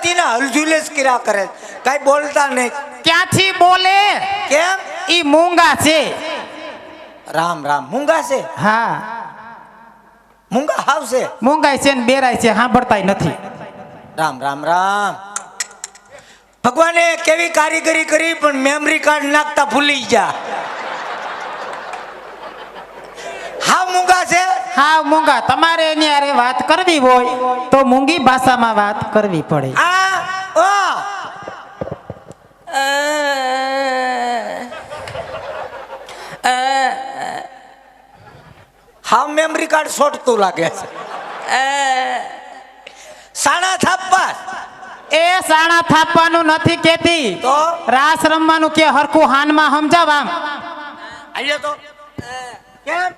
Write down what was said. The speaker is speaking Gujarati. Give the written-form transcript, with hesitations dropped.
થી ને હલઝુલેસ કર્યા કરે, કઈ બોલતા નહીં. ક્યાંથી બોલે? કેમ? ઈ મૂંગા છે. રામ રામ. મૂંગા છે? હા, મૂંગા હાવ છે. મૂંગાય છે ને બેરાય છે, સાંભળતાય નથી. રામ રામ રામ. ભગવાને કેવી કારીગરી કરી, પણ મેમરી કાર્ડ નાખતા ભૂલી ગયા. હાવ મૂંગા છે. હા મૂંગા. તમારે એની હારે વાત કરવી હોય તો મૂંગી ભાષામાં વાત કરવી પડે. હાવ મેમરી કાર્ડ છોટતું લાગે છે. સાણા થાપવા. એ સાણા થાપવાનું નથી કેતી, તો રાસ રમવાનું કે હરખું હાનમાં સમજાવ. આમ આલ્યો તો કેમ?